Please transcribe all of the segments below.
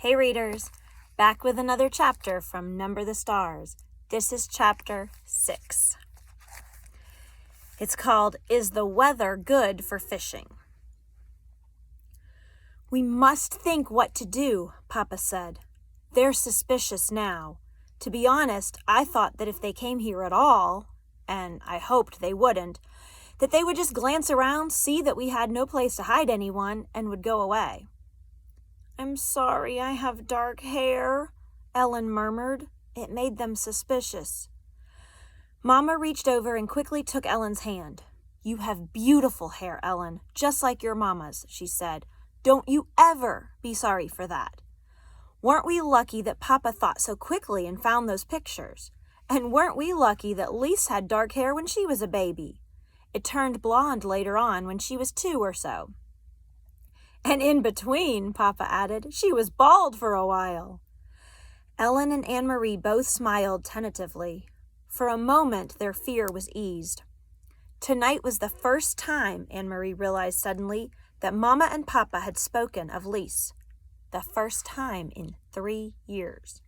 Hey readers, back with another chapter from Number the Stars. This is chapter 6. It's called, Is the Weather Good for Fishing? We must think what to do, Papa said. They're suspicious now. To be honest, I thought that if they came here at all, and I hoped they wouldn't, that they would just glance around, see that we had no place to hide anyone, and would go away. I'm sorry I have dark hair, Ellen murmured. It made them suspicious. Mama reached over and quickly took Ellen's hand. You have beautiful hair, Ellen, just like your mama's, she said. Don't you ever be sorry for that. Weren't we lucky that Papa thought so quickly and found those pictures? And weren't we lucky that Lise had dark hair when she was a baby? It turned blonde later on when she was 2 or so. And in between, Papa added, she was bald for a while. Ellen and Anne-Marie both smiled tentatively. For a moment, their fear was eased. Tonight was the first time, Anne-Marie realized suddenly, that Mama and Papa had spoken of Lise. The first time in 3 years.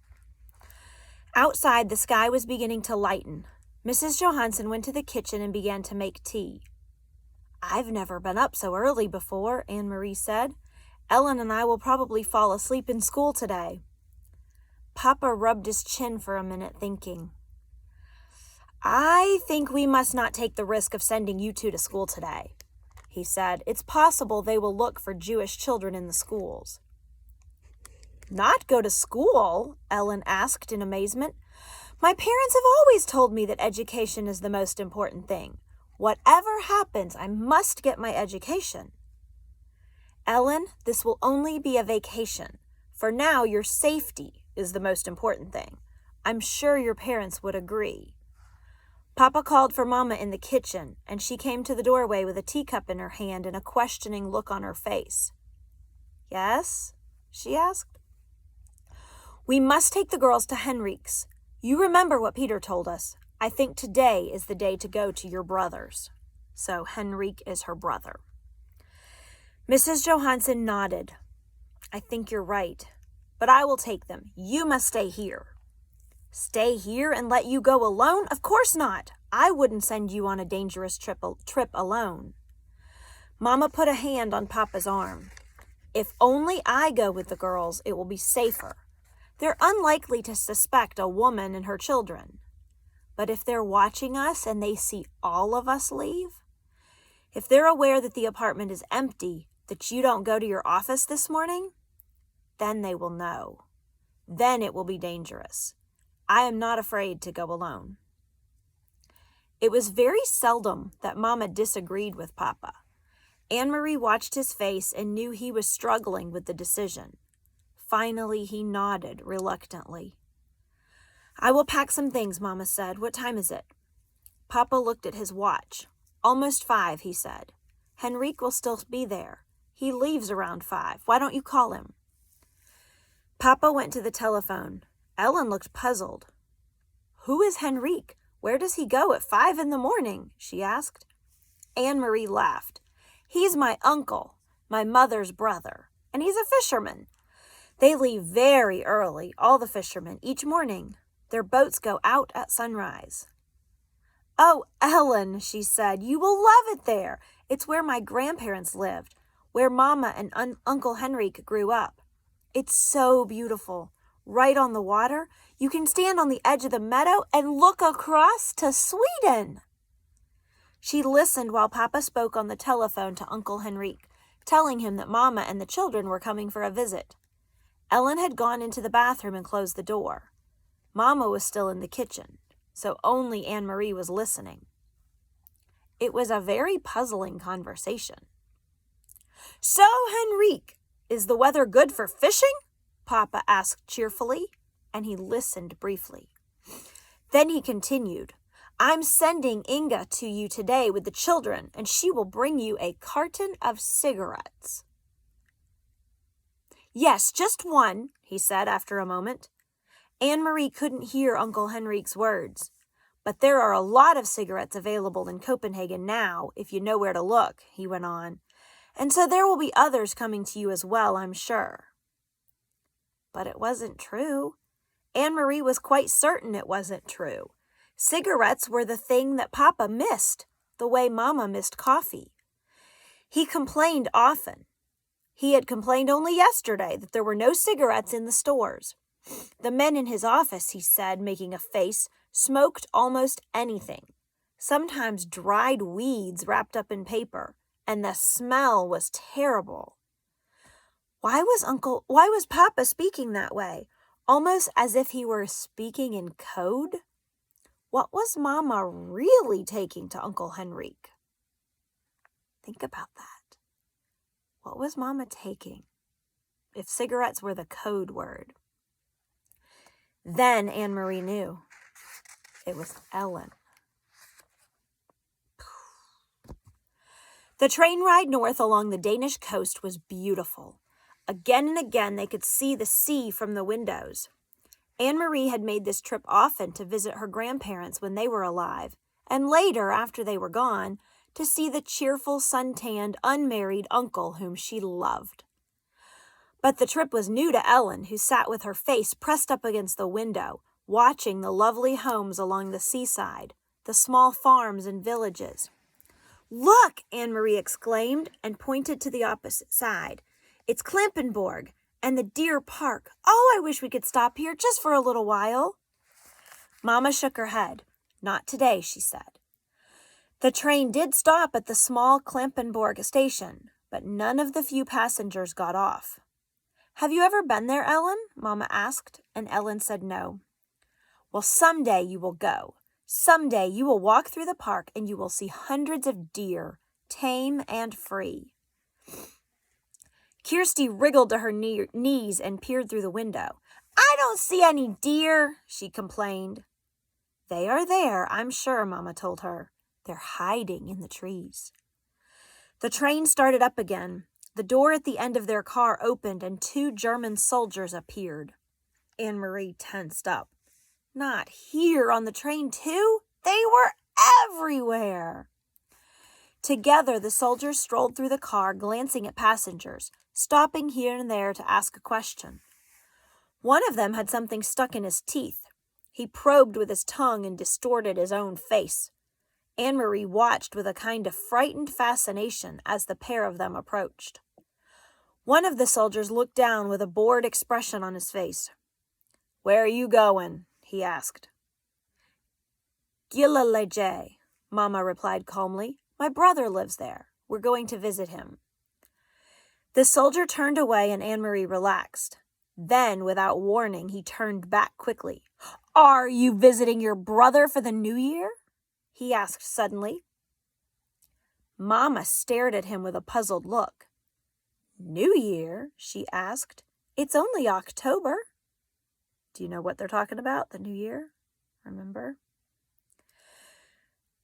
Outside, the sky was beginning to lighten. Mrs. Johansen went to the kitchen and began to make tea. I've never been up so early before, Anne-Marie said. Ellen and I will probably fall asleep in school today. Papa rubbed his chin for a minute, thinking. I think we must not take the risk of sending you two to school today, he said. It's possible they will look for Jewish children in the schools. Not go to school? Ellen asked in amazement. My parents have always told me that education is the most important thing. Whatever happens, I must get my education. Ellen, this will only be a vacation. For now, your safety is the most important thing. I'm sure your parents would agree. Papa called for Mama in the kitchen, and she came to the doorway with a teacup in her hand and a questioning look on her face. Yes? She asked. We must take the girls to Henrique's. You remember what Peter told us. I think today is the day to go to your brothers. So Henrique is her brother. Mrs. Johansen nodded. I think you're right, but I will take them. You must stay here. Stay here and let you go alone? Of course not. I wouldn't send you on a dangerous trip alone. Mama put a hand on Papa's arm. If only I go with the girls, it will be safer. They're unlikely to suspect a woman and her children. But if they're watching us and they see all of us leave, if they're aware that the apartment is empty, that you don't go to your office this morning, then they will know. Then it will be dangerous. I am not afraid to go alone. It was very seldom that Mama disagreed with Papa. Anne-Marie watched his face and knew he was struggling with the decision. Finally, he nodded reluctantly. I will pack some things, Mama said. What time is it? Papa looked at his watch. Almost 5, he said. Henrique will still be there. He leaves around 5. Why don't you call him? Papa went to the telephone. Ellen looked puzzled. Who is Henrique? Where does he go at 5 in the morning? She asked. Anne-Marie laughed. He's my uncle, my mother's brother, and he's a fisherman. They leave very early, all the fishermen, each morning. Their boats go out at sunrise. Oh, Ellen, she said, you will love it there. It's where my grandparents lived, where Mama and Uncle Henrique grew up. It's so beautiful. Right on the water, you can stand on the edge of the meadow and look across to Sweden. She listened while Papa spoke on the telephone to Uncle Henrique, telling him that Mama and the children were coming for a visit. Ellen had gone into the bathroom and closed the door. Mama was still in the kitchen, so only Anne-Marie was listening. It was a very puzzling conversation. So, Henrique, is the weather good for fishing? Papa asked cheerfully, and he listened briefly. Then he continued, I'm sending Inga to you today with the children, and she will bring you a carton of cigarettes. Yes, just one, he said after a moment. Anne-Marie couldn't hear Uncle Henrique's words. But there are a lot of cigarettes available in Copenhagen now, if you know where to look, he went on. And so there will be others coming to you as well, I'm sure. But it wasn't true. Anne-Marie was quite certain it wasn't true. Cigarettes were the thing that Papa missed, the way Mama missed coffee. He complained often. He had complained only yesterday that there were no cigarettes in the stores. The men in his office, he said, making a face, smoked almost anything. Sometimes dried weeds wrapped up in paper, and the smell was terrible. Why was Papa speaking that way? Almost as if he were speaking in code? What was Mama really taking to Uncle Henrique? Think about that. What was Mama taking? If cigarettes were the code word. Then Anne-Marie knew. It was Ellen. The train ride north along the Danish coast was beautiful. Again and again they could see the sea from the windows. Anne-Marie had made this trip often to visit her grandparents when they were alive, and later, after they were gone, to see the cheerful, sun-tanned, unmarried uncle whom she loved. But the trip was new to Ellen, who sat with her face pressed up against the window, watching the lovely homes along the seaside, the small farms and villages. "Look!" Anne-Marie exclaimed and pointed to the opposite side. "It's Klampenborg and the deer park. Oh, I wish we could stop here just for a little while." Mama shook her head. "Not today," she said. The train did stop at the small Klampenborg station, but none of the few passengers got off. "Have you ever been there, Ellen?" Mama asked, and Ellen said no. "Well, someday you will go. Someday you will walk through the park and you will see hundreds of deer, tame and free." Kirsty wriggled to her knees and peered through the window. "I don't see any deer," she complained. "They are there, I'm sure," Mama told her. "They're hiding in the trees." The train started up again. The door at the end of their car opened and 2 German soldiers appeared. Anne-Marie tensed up. Not here on the train too? They were everywhere. Together, the soldiers strolled through the car, glancing at passengers, stopping here and there to ask a question. One of them had something stuck in his teeth. He probed with his tongue and distorted his own face. Anne-Marie watched with a kind of frightened fascination as the pair of them approached. One of the soldiers looked down with a bored expression on his face. "Where are you going?" he asked. "Gilleleje," Mama replied calmly. "My brother lives there. We're going to visit him." The soldier turned away and Anne-Marie relaxed. Then, without warning, he turned back quickly. "Are you visiting your brother for the New Year?" he asked suddenly. Mama stared at him with a puzzled look. "New Year?" she asked. "It's only October." Do you know what they're talking about? The New Year? Remember?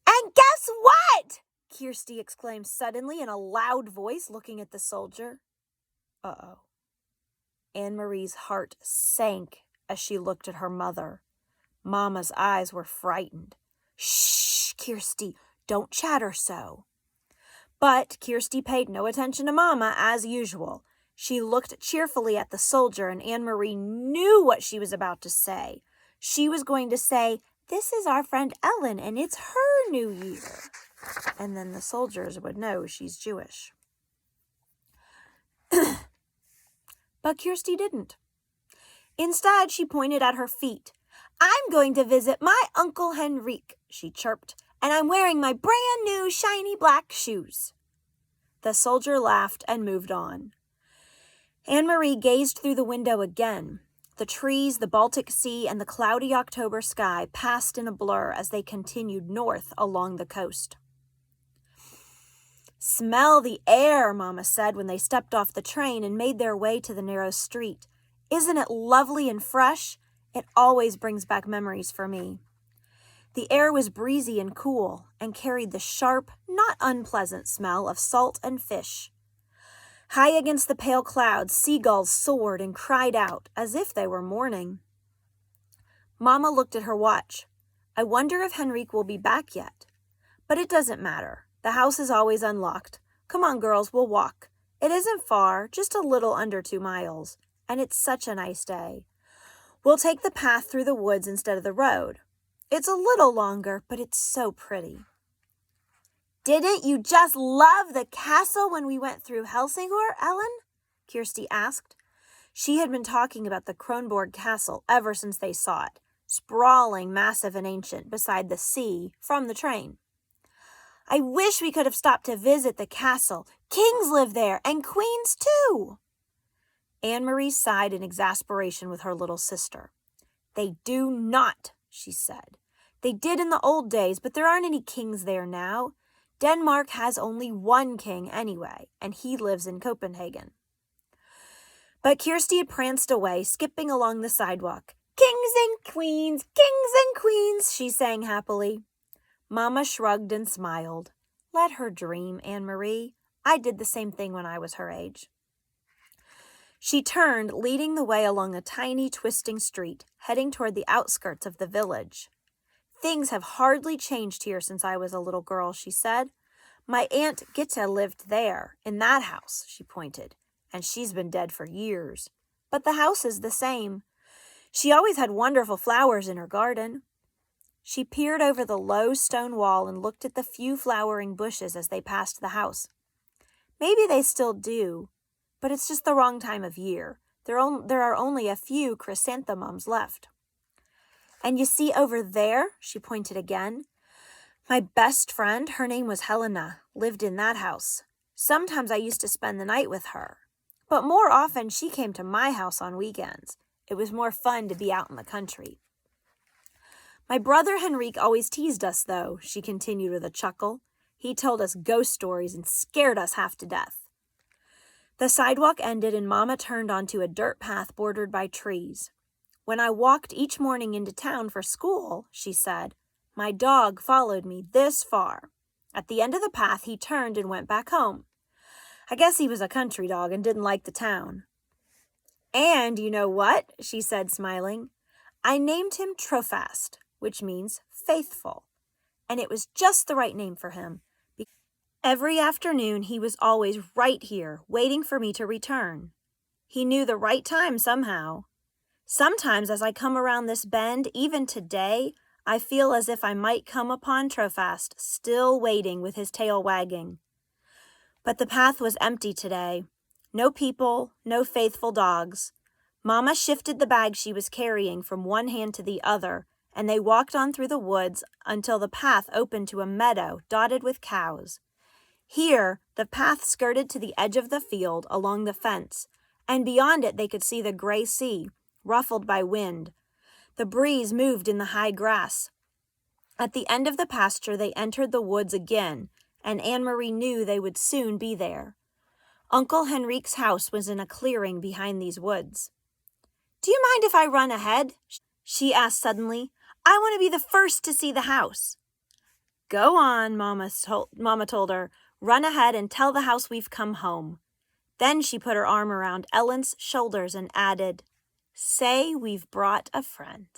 "And guess what?" Kirsty exclaimed suddenly in a loud voice, looking at the soldier. Uh-oh. Anne-Marie's heart sank as she looked at her mother. Mama's eyes were frightened. "Shh, Kirsty, don't chatter so." But Kirsty paid no attention to Mama as usual. She looked cheerfully at the soldier, and Anne-Marie knew what she was about to say. She was going to say, "This is our friend Ellen, and it's her New Year." And then the soldiers would know she's Jewish. But Kirsty didn't. Instead, she pointed at her feet. "I'm going to visit my Uncle Henrique," she chirped, "and I'm wearing my brand new shiny black shoes." The soldier laughed and moved on. Anne-Marie gazed through the window again. The trees, the Baltic Sea, and the cloudy October sky passed in a blur as they continued north along the coast. "Smell the air," Mama said when they stepped off the train and made their way to the narrow street. "Isn't it lovely and fresh? It always brings back memories for me." The air was breezy and cool and carried the sharp, not unpleasant smell of salt and fish. High against the pale clouds, seagulls soared and cried out as if they were mourning. Mama looked at her watch. "I wonder if Henrique will be back yet. But it doesn't matter. The house is always unlocked. Come on, girls, we'll walk. It isn't far, just a little under 2 miles. and it's such a nice day. We'll take the path through the woods instead of the road. It's a little longer, but it's so pretty." "Didn't you just love the castle when we went through Helsingor, Ellen?" Kirsty asked. She had been talking about the Kronborg Castle ever since they saw it, sprawling, massive and ancient, beside the sea from the train. "I wish we could have stopped to visit the castle. Kings live there, and queens too." Anne-Marie sighed in exasperation with her little sister. "They do not," she said. "They did in the old days, but there aren't any kings there now. Denmark has only one king anyway, and he lives in Copenhagen." But Kirsty had pranced away, skipping along the sidewalk. "Kings and queens, she sang happily. Mama shrugged and smiled. "Let her dream, Anne-Marie. I did the same thing when I was her age." She turned, leading the way along a tiny, twisting street, heading toward the outskirts of the village. "Things have hardly changed here since I was a little girl," she said. "My Aunt Gitta lived there, in that house," she pointed, "and she's been dead for years. But the house is the same. She always had wonderful flowers in her garden." She peered over the low stone wall and looked at the few flowering bushes as they passed the house. "Maybe they still do, but it's just the wrong time of year. There are only a few chrysanthemums left. And you see over there," she pointed again, "my best friend, her name was Helena, lived in that house. Sometimes I used to spend the night with her, but more often she came to my house on weekends. It was more fun to be out in the country. My brother Henrique always teased us, though," she continued with a chuckle. "He told us ghost stories and scared us half to death." The sidewalk ended and Mama turned onto a dirt path bordered by trees. "When I walked each morning into town for school," she said, "my dog followed me this far. At the end of the path, he turned and went back home. I guess he was a country dog and didn't like the town. And you know what?" she said, smiling. "I named him Trofast, which means faithful. And it was just the right name for him. Every afternoon, he was always right here, waiting for me to return. He knew the right time somehow. Sometimes as I come around this bend, even today, I feel as if I might come upon Trofast, still waiting with his tail wagging. But the path was empty today. No people, no faithful dogs. Mama shifted the bag she was carrying from one hand to the other, and they walked on through the woods until the path opened to a meadow dotted with cows. Here, the path skirted to the edge of the field along the fence, and beyond it they could see the gray sea, ruffled by wind. The breeze moved in the high grass. At the end of the pasture they entered the woods again, and Anne-Marie knew they would soon be there. Uncle Henrique's house was in a clearing behind these woods. "Do you mind if I run ahead?" she asked suddenly. "I want to be the first to see the house." "Go on," Mama told her. "Run ahead and tell the house we've come home." Then she put her arm around Ellen's shoulders and added, "Say we've brought a friend."